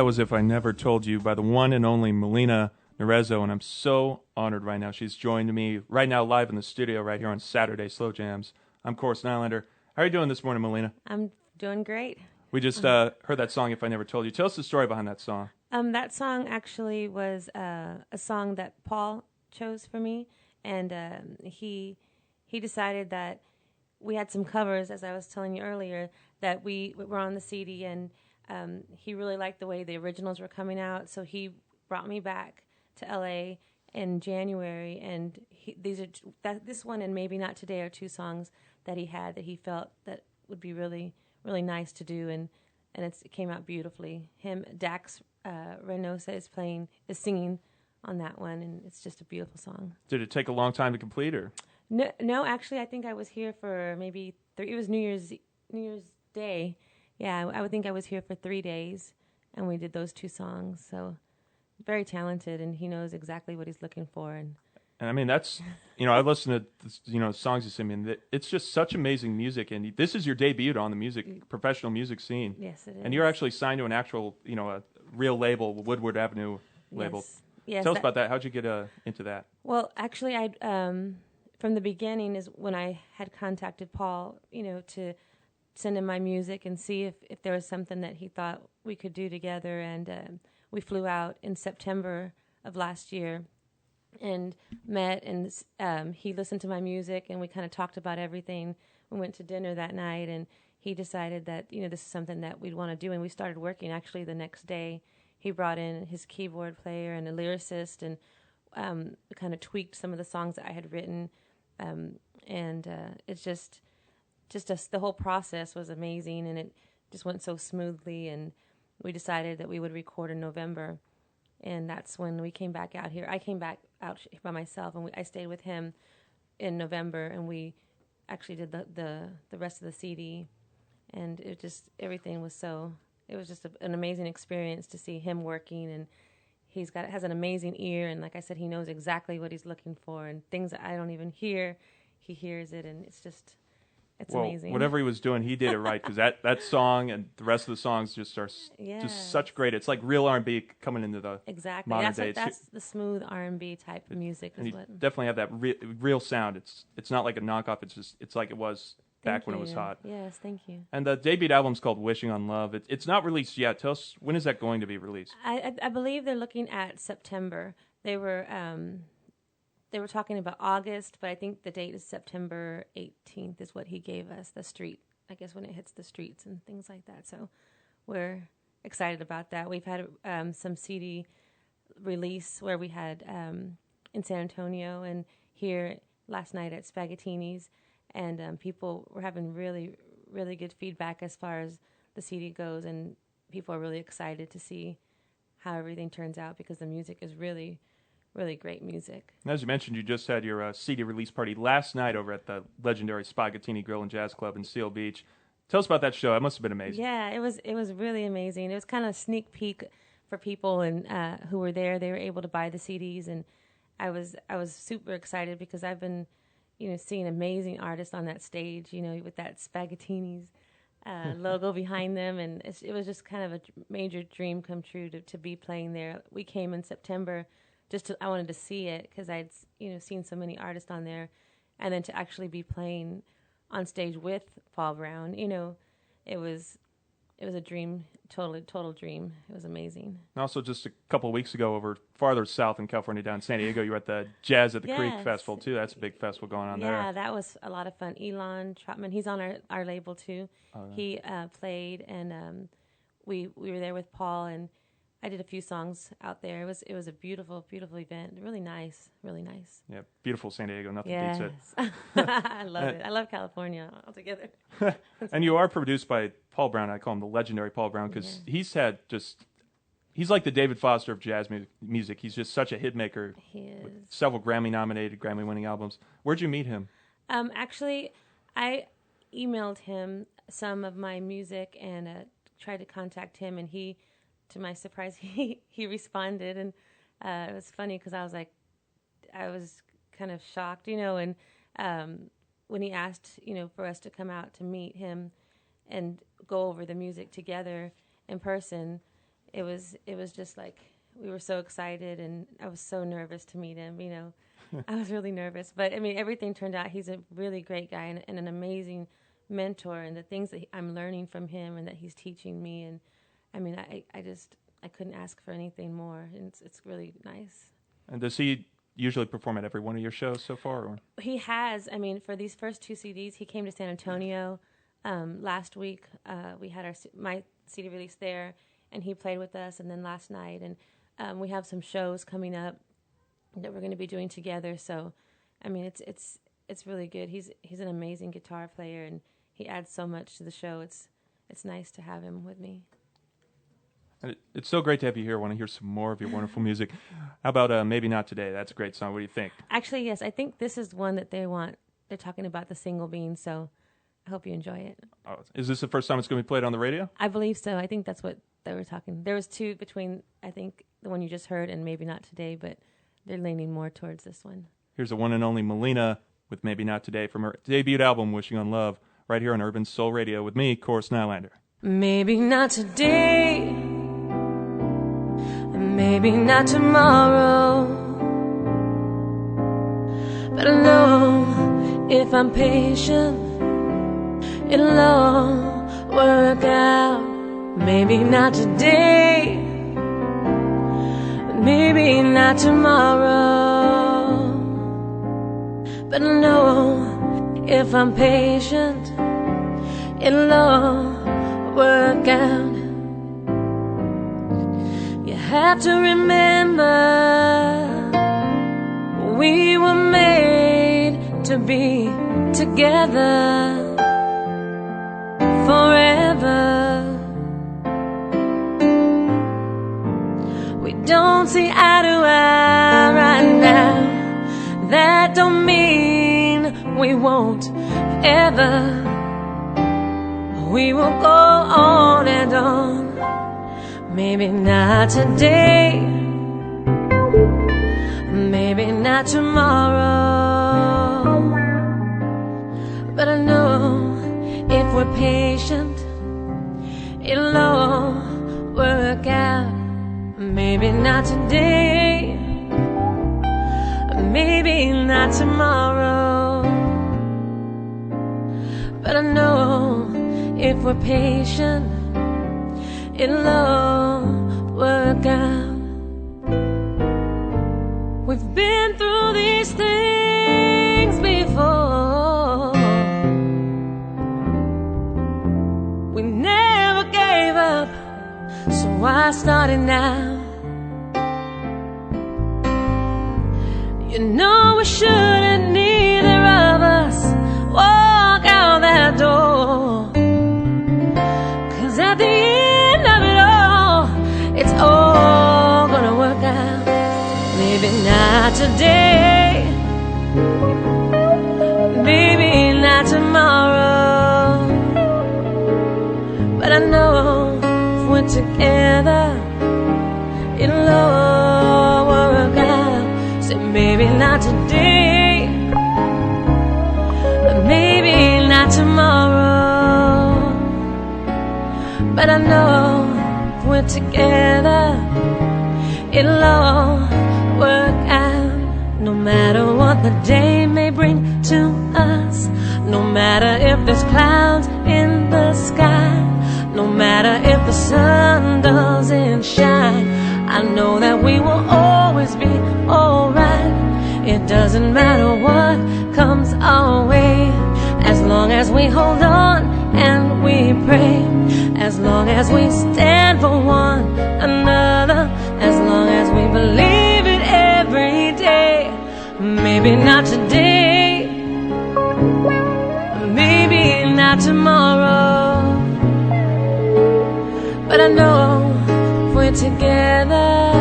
That was If I Never Told You by the one and only Melina Narezo, and I'm so honored right now. She's joined me right now live in the studio right here on Saturday Slow Jams. I'm, of course, Nylander. How are you doing this morning, Melina? I'm doing great. We just heard that song, If I Never Told You. Tell us the story behind that song. That song actually was a song that Paul chose for me, and he decided that we had some covers, as I was telling you earlier, that we were on the CD, and he really liked the way the originals were coming out, so he brought me back to LA in January, and this one and Maybe Not Today are two songs that he had that he felt that would be really, really nice to do, and it came out beautifully. Dax Reynosa is singing on that one, and it's just a beautiful song. Did it take a long time to complete, or? No, actually, I think I was here for maybe it was New Year's Day. Yeah, I would think I was here for 3 days, and we did those two songs. So, very talented, and he knows exactly what he's looking for. And I mean, that's, I've listened to, songs you sing, and it's just such amazing music. And this is your debut on the professional music scene. Yes, it is. And you're actually signed to an actual, a real label, Woodward Avenue label. Yes. Tell us about that. How'd you get into that? Well, actually, from the beginning is when I had contacted Paul, to send him my music and see if there was something that he thought we could do together. And we flew out in September of last year and met, and he listened to my music, and we kind of talked about everything. We went to dinner that night, and he decided that, this is something that we'd want to do, and we started working. Actually, the next day, he brought in his keyboard player and a lyricist, and kind of tweaked some of the songs that I had written, and it's just the whole process was amazing, and it just went so smoothly, and we decided that we would record in November. And that's when we came back out here. I came back out by myself, and I stayed with him in November, and we actually did the rest of the CD. And everything was it was just an amazing experience to see him working, and has an amazing ear, and like I said, he knows exactly what he's looking for, and things that I don't even hear, he hears it, and it's amazing. Whatever he was doing, he did it right, because that song and the rest of the songs just are just such great. It's like real R&B coming into the modern day. That's the smooth R&B type of music. And you definitely have that real sound. It's not like a knockoff. It's like it was back when it was hot. Yes, thank you. And the debut album's called Wishing on Love. It's not released yet. Tell us, when is that going to be released? I believe they're looking at September. They were talking about August, but I think the date is September 18th is what he gave us, the street, I guess, when it hits the streets and things like that. So we're excited about that. We've had some CD release where we had in San Antonio and here last night at Spaghettini's, and people were having really, really good feedback as far as the CD goes, and people are really excited to see how everything turns out, because the music is really, really great music. As you mentioned, you just had your CD release party last night over at the legendary Spaghettini Grill and Jazz Club in Seal Beach. Tell us about that show. It must have been amazing. Yeah, it was really amazing. It was kind of a sneak peek for people and who were there. They were able to buy the CDs, and I was super excited because I've been, seeing amazing artists on that stage, with that Spaghettini's logo behind them, and it was just kind of a major dream come true to be playing there. We came in September. I wanted to see it because I'd seen so many artists on there, and then to actually be playing on stage with Paul Brown, it was a dream, total dream. It was amazing. And also, just a couple of weeks ago, over farther south in California, down in San Diego, you were at the Jazz at the Creek Festival too. That's a big festival going on there. Yeah, that was a lot of fun. Elon Trotman, he's on our label too. Oh, yeah. He played, and we were there with Paul, and I did a few songs out there. It was a beautiful, beautiful event. Really nice, really nice. Yeah, beautiful San Diego. Nothing beats it. I love it. I love California altogether. And you are produced by Paul Brown. I call him the legendary Paul Brown, because he's like the David Foster of jazz music. He's just such a hit maker. He is. With several Grammy-nominated, Grammy-winning albums. Where'd you meet him? Actually, I emailed him some of my music and tried to contact him, and he, to my surprise, he responded, and it was funny because I was kind of shocked, and when he asked, for us to come out to meet him and go over the music together in person, it was just like we were so excited, and I was so nervous to meet him. You know, I was really nervous, but I mean, everything turned out. He's a really great guy and an amazing mentor, and the things that I'm learning from him and that he's teaching me, and I mean, I couldn't ask for anything more, and it's really nice. And does he usually perform at every one of your shows so far? Or? He has. I mean, for these first 2 CDs, he came to San Antonio last week. We had my CD release there, and he played with us. And then last night, and we have some shows coming up that we're going to be doing together. So, I mean, it's really good. He's an amazing guitar player, and he adds so much to the show. It's nice to have him with me. And it's so great to have you here. I want to hear some more of your wonderful music. How about Maybe Not Today? That's a great song. What do you think? Actually, yes. I think this is one that they want. They're talking about the single being, so I hope you enjoy it. Oh, is this the first time it's going to be played on the radio? I believe so. I think that's what they were talking. There was 2 between, I think, the one you just heard and Maybe Not Today, but they're leaning more towards this one. Here's the one and only Melina with Maybe Not Today from her debut album, Wishing on Love, right here on Urban Soul Radio with me, Chorus Nylander. Maybe not today, maybe not tomorrow, but I know if I'm patient, it'll all work out. Maybe not today, maybe not tomorrow, but I know if I'm patient, it'll all work out. You have to remember, we were made to be together forever. We don't see eye to eye right now. That don't mean we won't ever. We will go on and on. Maybe not today, maybe not tomorrow, but I know if we're patient, it'll all work out. Maybe not today, maybe not tomorrow, but I know if we're patient, it'll all work out. We've been through these things before. We never gave up, so why start it now? You know we shouldn't, neither of us, walk out that door. 'Cause at the end of it all, it's all gonna work out. Maybe not today, maybe not tomorrow, but I know if we're together, it'll all work out. So maybe not today, maybe not tomorrow, but I know if we're together, it'll all work out. No matter what the day may bring to us, no matter if there's clouds in the sky, no matter if the sun doesn't shine, I know that we will always be alright. It doesn't matter what comes our way, as long as we hold on and we pray, as long as we stand for one another, as long as we believe it every day. Maybe not today, maybe not tomorrow, but I know if we're together,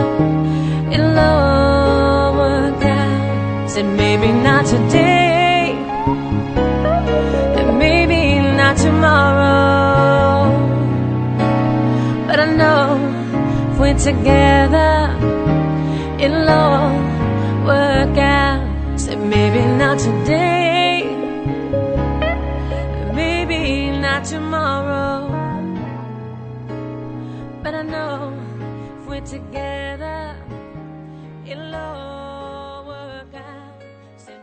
it'll all work out. Said maybe not today, and maybe not tomorrow, but I know if we're together, it'll all work out. Said maybe not today, maybe not tomorrow, but I know together, it'll all work out.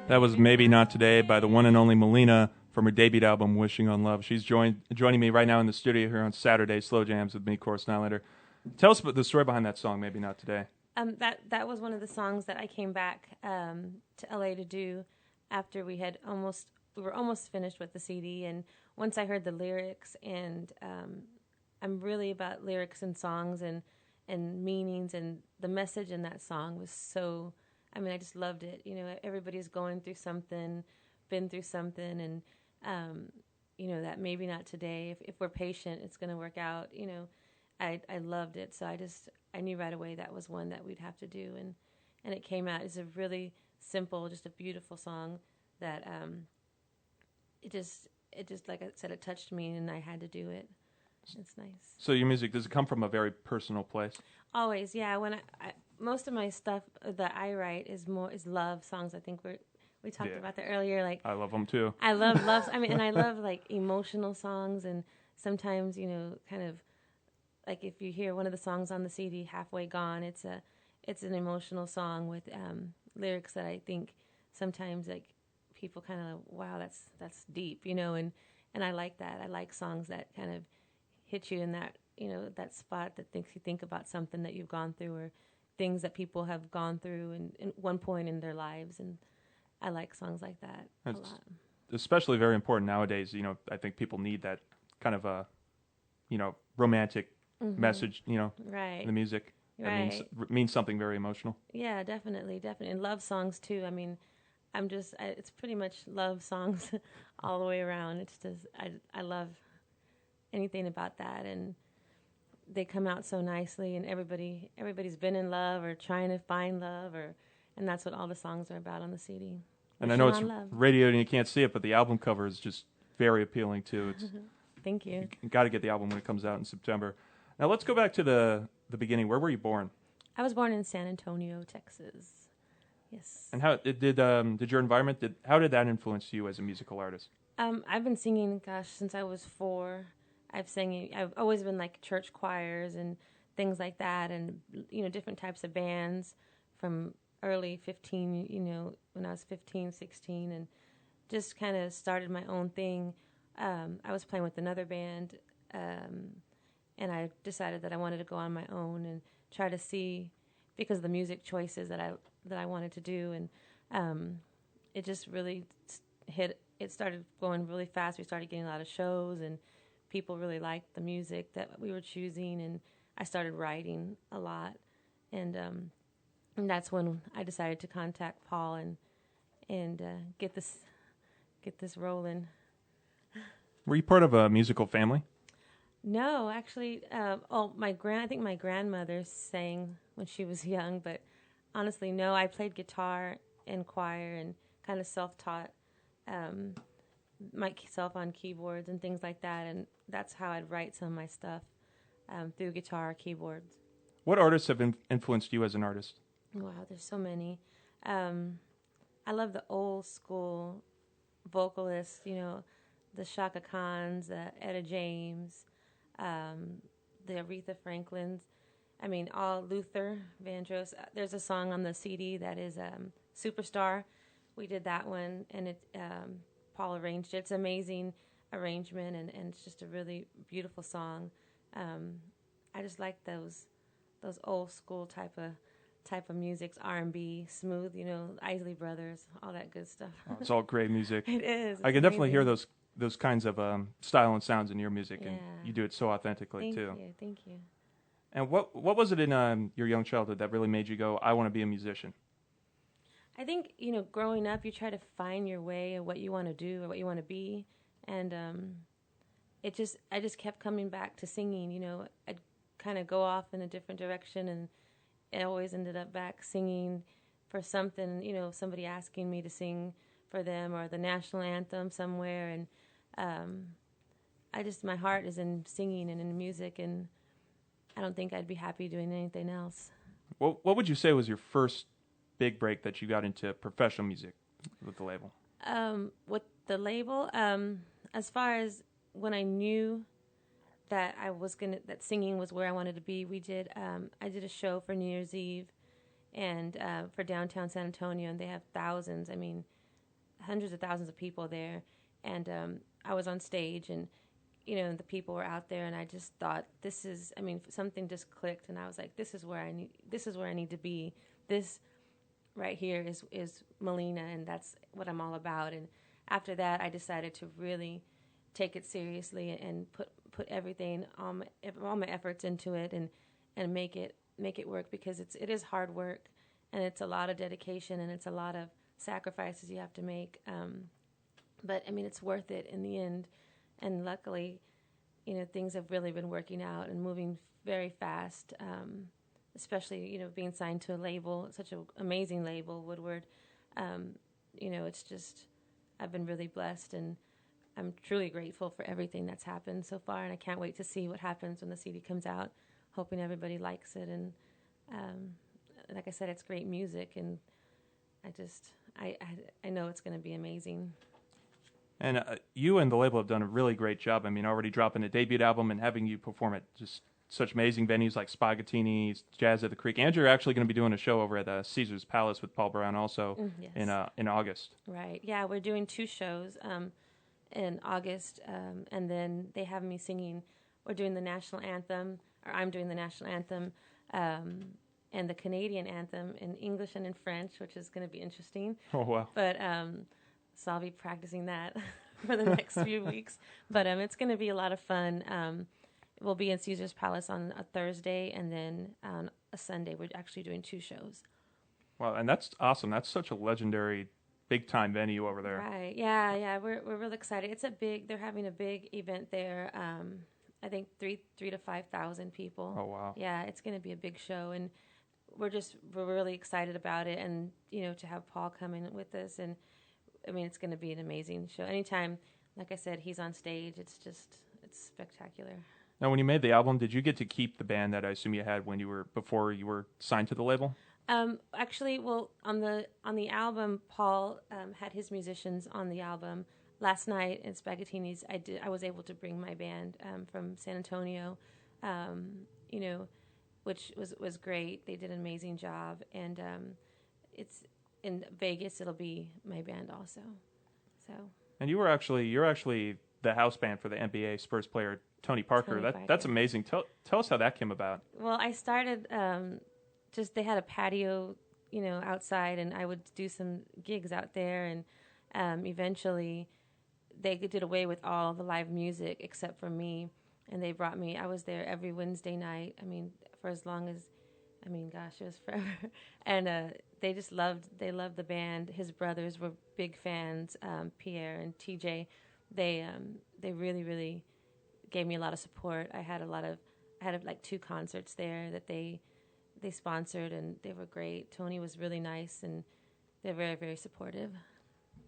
That was Maybe Not Today by the one and only Melina from her debut album, Wishing on Love. She's joining me right now in the studio here on Saturday Slow Jams with me, Course Nylander. Tell us about the story behind that song, Maybe Not Today. That was one of the songs that I came back to LA to do after we were almost finished with the CD, and once I heard the lyrics, and I'm really about lyrics and songs and meanings, and the message in that song was so, I mean, I just loved it. You know, everybody's going through something, been through something, and you know, that maybe not today. If we're patient, it's going to work out. You know, I loved it, so I knew right away that was one that we'd have to do, and it came out. It's a really simple, just a beautiful song that it just like I said, it touched me, and I had to do it. It's nice. So your music, does it come from a very personal place? Always, yeah. When I most of my stuff that I write is love songs. I think we talked about that earlier. Like, I love them too. I love love. I mean, and I love like emotional songs, and sometimes, you know, kind of like if you hear one of the songs on the CD, Halfway Gone, it's an emotional song with lyrics that I think sometimes like people kind of, wow, that's deep, you know, and I like that. I like songs that kind of hit you in that, you know, that spot that makes you think about something that you've gone through or things that people have gone through in one point in their lives, and I like songs like that a lot. Especially very important nowadays. You know, I think people need that kind of a, you know, romantic message, you know, in the music. That means something very emotional. Yeah, definitely. And love songs too. I mean, it's pretty much love songs all the way around. It's just, I love anything about that, and they come out so nicely, and everybody's been in love or trying to find love, and that's what all the songs are about on the CD. And I know it's radio and you can't see it, but the album cover is just very appealing too. It's Thank you. You got to get the album when it comes out in September. Now let's go back to the beginning. Where were you born? I was born in San Antonio, Texas. Yes. And how did your environment how did that influence you as a musical artist? I've been singing, since I was 4. I've always been like church choirs and things like that, and, you know, different types of bands from early 15, you know, when I was 15, 16, and just kind of started my own thing. I was playing with another band, and I decided that I wanted to go on my own and try to see, because of the music choices that I wanted to do, and it just really hit. It started going really fast. We started getting a lot of shows, and people really liked the music that we were choosing, and I started writing a lot, and that's when I decided to contact Paul and get this rolling. Were you part of a musical family? No, actually, I think my grandmother sang when she was young, but honestly, no. I played guitar and choir and kind of self-taught myself on keyboards and things like that, and that's how I'd write some of my stuff, through guitar, keyboards. What artists have influenced you as an artist? Wow, there's so many. I love the old school vocalists, you know, the Shaka Khans, Etta James, the Aretha Franklins. I mean, all Luther Vandross. There's a song on the CD that is Superstar. We did that one, and Paul arranged it. It's an amazing arrangement, and it's just a really beautiful song. I just like those old school type of music's R&B, smooth, you know, Isley Brothers, all that good stuff. Oh, it's all great music. It is. I can definitely hear those kinds of style and sounds in your music, and you do it so authentically too. Thank you. And what was it in your young childhood that really made you go, I want to be a musician? I think, you know, growing up, you try to find your way of what you want to do or what you want to be, and I just kept coming back to singing. You know, I'd kind of go off in a different direction, and it always ended up back singing for something, you know, somebody asking me to sing for them or the national anthem somewhere, and my heart is in singing and in music, and I don't think I'd be happy doing anything else. What would you say was your first big break that you got into professional music with the label? With the label, as far as when I knew that singing was where I wanted to be. I did a show for New Year's Eve, and for downtown San Antonio, and they have thousands. I mean, hundreds of thousands of people there, and I was on stage, and the people were out there, and I just thought, something just clicked, and I was like, this is where I need to be. This right here is Melina, and that's what I'm all about. And after that, I decided to really take it seriously and put everything, all my efforts into it, and make it work, because it is hard work, and it's a lot of dedication, and it's a lot of sacrifices you have to make. But it's worth it in the end. And luckily, things have really been working out and moving very fast, especially, being signed to a label, such an amazing label, Woodward. It's just, I've been really blessed, and I'm truly grateful for everything that's happened so far, and I can't wait to see what happens when the CD comes out, hoping everybody likes it. And like I said, it's great music, and I know it's going to be amazing. And you and the label have done a really great job. Already dropping a debut album and having you perform at just such amazing venues like Spagattini's, Jazz at the Creek. And you're actually going to be doing a show over at Caesar's Palace with Paul Brown also yes. in August. Right. Yeah, we're doing 2 shows in August, and then they have me singing. We're doing the national anthem, or I'm doing the national anthem, and the Canadian anthem in English and in French, which is going to be interesting. Oh, wow. But so I'll be practicing that for the next few weeks. But it's going to be a lot of fun. We'll be in Caesar's Palace on a Thursday, and then on a Sunday we're actually doing 2 shows. Wow, and that's awesome. That's such a legendary, big-time venue over there. Right, yeah. We're really excited. They're having a big event there. I think 3,000 to 5,000 people. Oh, wow. Yeah, it's going to be a big show, and we're really excited about it, and to have Paul come in with us, and it's going to be an amazing show. Anytime, like I said, he's on stage, it's spectacular. Now, when you made the album, did you get to keep the band that I assume you had before you were signed to the label? Actually, well, on the album, Paul had his musicians on the album. Last night in Spagattini's, I was able to bring my band from San Antonio, which was great. They did an amazing job, and it's in Vegas. It'll be my band also. So. And you're actually the house band for the NBA Spurs player Tony Parker. That's amazing. Tell us how that came about. Well, I started they had a patio, outside, and I would do some gigs out there, and eventually they did away with all the live music except for me, and they brought me. I was there every Wednesday night. For as long as, gosh, it was forever. And they loved the band. His brothers were big fans, Pierre and TJ. They really, really gave me a lot of support. I had like 2 concerts there that they sponsored, and they were great. Tony was really nice, and they're very, very supportive.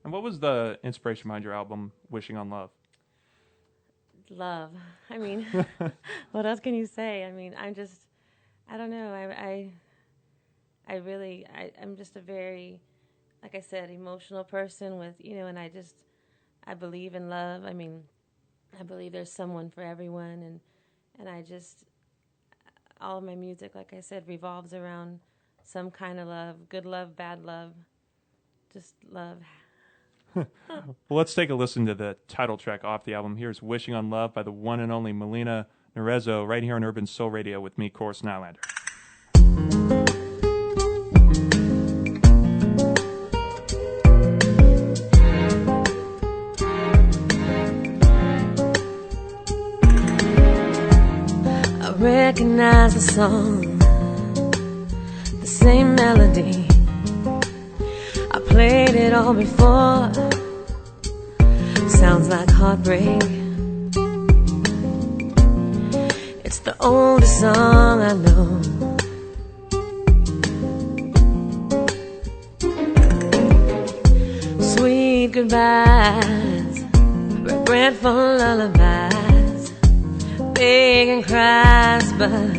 And what was the inspiration behind your album, Wishing on Love? Love. What else can you say? I don't know. I'm just a very, like I said, emotional person with, and I believe in love. I believe there's someone for everyone, and all of my music, like I said, revolves around some kind of love, good love, bad love, just love. Well, let's take a listen to the title track off the album. Here's Wishing on Love by the one and only Melina Narezo, right here on Urban Soul Radio with me, Course Nylander. I recognize the song, the same melody. I played it all before. Sounds like heartbreak. It's the oldest song I know. Sweet goodbyes, regretful lullabies, begging cries, but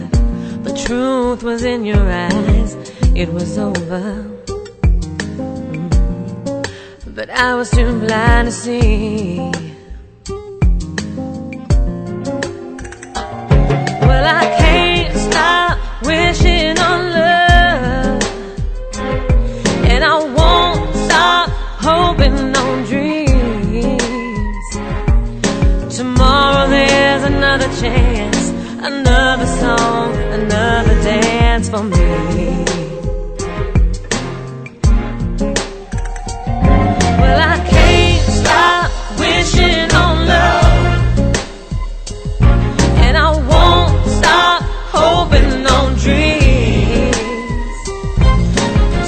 the truth was in your eyes. It was over, but I was too blind to see. for me. Well, I can't stop wishing on love, and I won't stop hoping on dreams.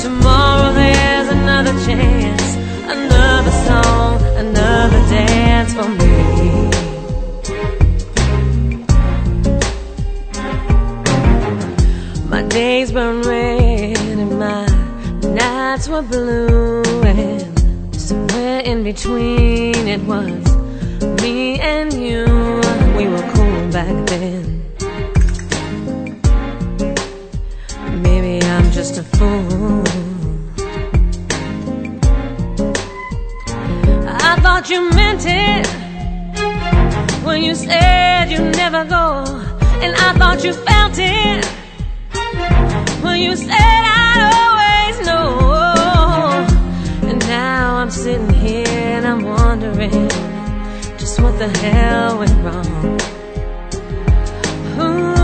Tomorrow there's another chance, another song, another dance for me. My days burn red and my nights were blue, and somewhere in between it was me and you. We were cool back then. Maybe I'm just a fool. I thought you meant it when you said you'd never go, and I thought you felt it when you said I'd always know. And now I'm sitting here and I'm wondering just what the hell went wrong. Ooh,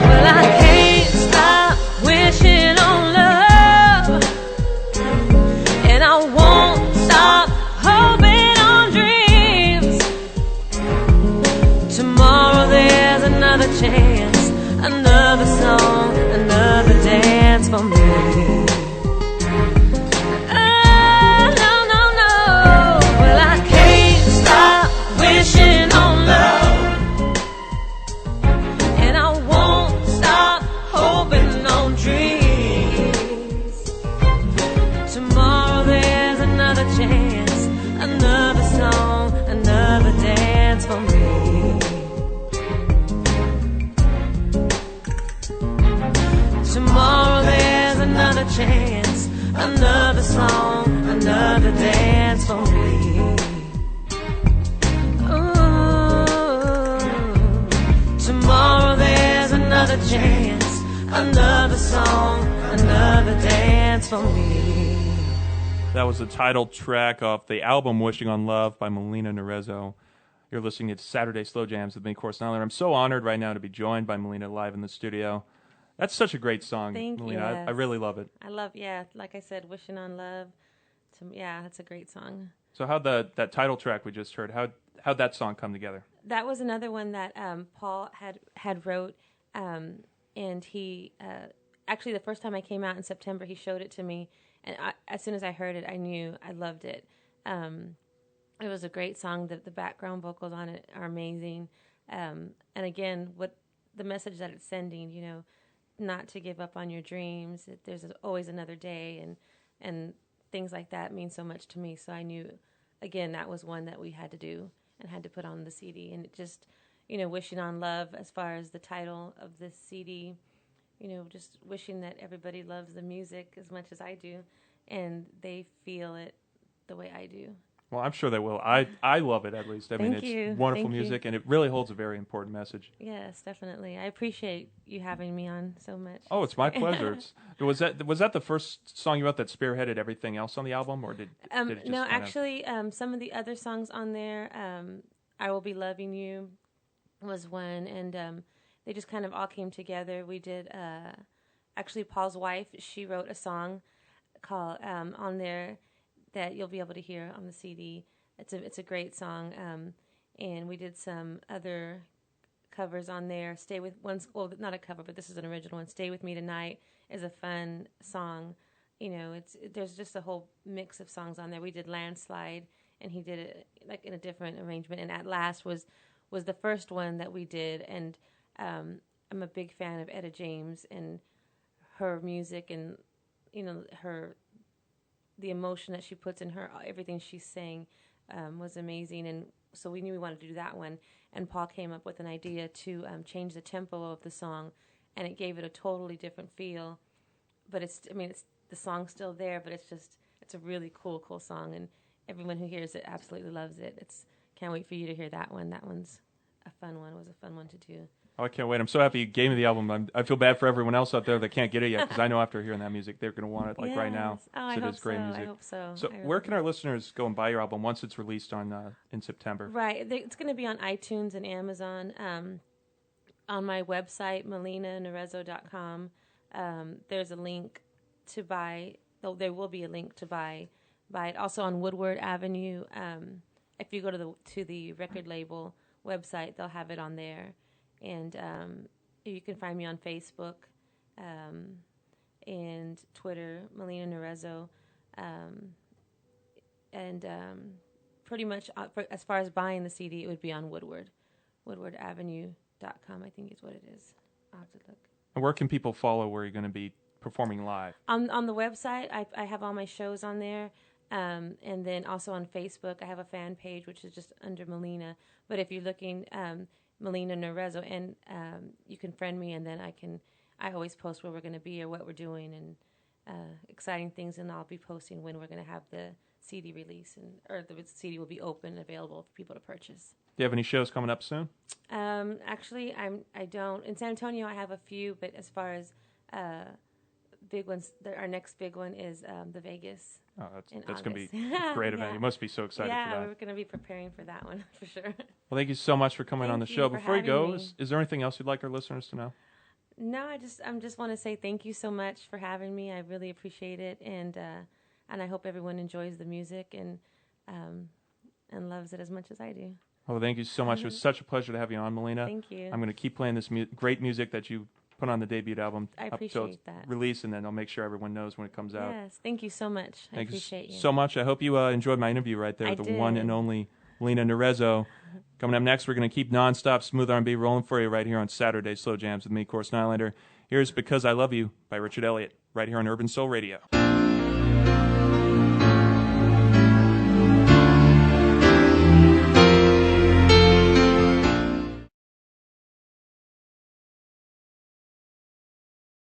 well, I can't stop wishing on love, and I won't stop hoping on dreams. Tomorrow there's another chance, another song, another dance for me. No, no, no. Well, I can't stop wishing on love, and I won't stop hoping on dreams. Tomorrow there's another chance, another song, another dance for me. Tomorrow there's another chance, another song, another dance for me. Ooh. Tomorrow there's another chance, another song, another dance for me. That was the title track off the album Wishing on Love by Melina Narezo. You're listening to Saturday Slow Jams with me, of course, Nylander. I'm so honored right now to be joined by Melina live in the studio. That's such a great song, Thank Melina. you. Yes. I really love it. I love, like I said, Wishing on Love. Yeah, it's a great song. So how'd that title track we just heard, how'd that song come together? That was another one that Paul had wrote, and he actually the first time I came out in September, he showed it to me, and as soon as I heard it, I knew I loved it. It was a great song. The background vocals on it are amazing, and again, what the message that it's sending, not to give up on your dreams. There's always another day, and things like that mean so much to me. So I knew, again, that was one that we had to do and had to put on the CD. And it just, wishing on love as far as the title of this CD, just wishing that everybody loves the music as much as I do, and they feel it the way I do. Well, I'm sure they will. I love it, at least. I mean, it's wonderful music, and it really holds a very important message. Yes, definitely. I appreciate you having me on so much. Oh, it's my pleasure. Was that the first song you wrote that spearheaded everything else on the album, or did it just no, actually, some of the other songs on there, I Will Be Loving You was one, and they just kind of all came together. We did, actually, Paul's wife, she wrote a song called on there that you'll be able to hear on the CD. It's a great song, and we did some other covers on there. Stay with one's well, not a cover, but this is an original one. Stay With Me Tonight is a fun song. There's just a whole mix of songs on there. We did Landslide, and he did it like in a different arrangement. And At Last was the first one that we did, and I'm a big fan of Etta James and her music, and the emotion that she puts in her, everything she's saying was amazing. And so we knew we wanted to do that one. And Paul came up with an idea to change the tempo of the song, and it gave it a totally different feel. But it's the song's still there, but it's a really cool song, and everyone who hears it absolutely loves it. Can't wait for you to hear that one. That one's a fun one. It was a fun one to do. Oh, I can't wait. I'm so happy you gave me the album. I feel bad for everyone else out there that can't get it yet, because I know after hearing that music, they're going to want it right now. Oh, I hope it's great music. I hope so. So where can our listeners go and buy your album once it's released in September? Right. It's going to be on iTunes and Amazon. On my website, melinanarezo.com, there's a link to buy. There will be a link to buy it. Also on Woodward Avenue. If you go to the record label website, they'll have it on there, and you can find me on Facebook and Twitter, Melina Narezo, and pretty much as far as buying the CD, it would be on WoodwardAvenue.com, I think is what it is. I'll have to look. And where can people follow where you're going to be performing live? On the website, I have all my shows on there. And then also on Facebook, I have a fan page, which is just under Melina. But if you're looking, Melina Narezo, and you can friend me, and then I always post where we're going to be or what we're doing and exciting things, and I'll be posting when we're going to have the CD release, or the CD will be open and available for people to purchase. Do you have any shows coming up soon? Actually, I don't. In San Antonio, I have a few, but as far as big ones, our next big one is the Vegas. Oh, that's going to be a great event. Yeah. You must be so excited for that. Yeah, we're going to be preparing for that one for sure. Well, thank you so much for coming on the show. Before you go, is there anything else you'd like our listeners to know? No, I just want to say thank you so much for having me. I really appreciate it, and I hope everyone enjoys the music and loves it as much as I do. Well, thank you so much. It was such a pleasure to have you on, Melina. Thank you. I'm going to keep playing this great music that you put on the debut album I up till its that. release, and then I'll make sure everyone knows when it comes out. Yes, thank you so much. I appreciate you so much. I hope you enjoyed my interview right there with the one and only Melina Narezo. Coming up next, we're going to keep nonstop smooth R&B rolling for you right here on Saturday Slow Jams with me, of course, Nylander. Here's Because I Love You by Richard Elliott, right here on Urban Soul Radio.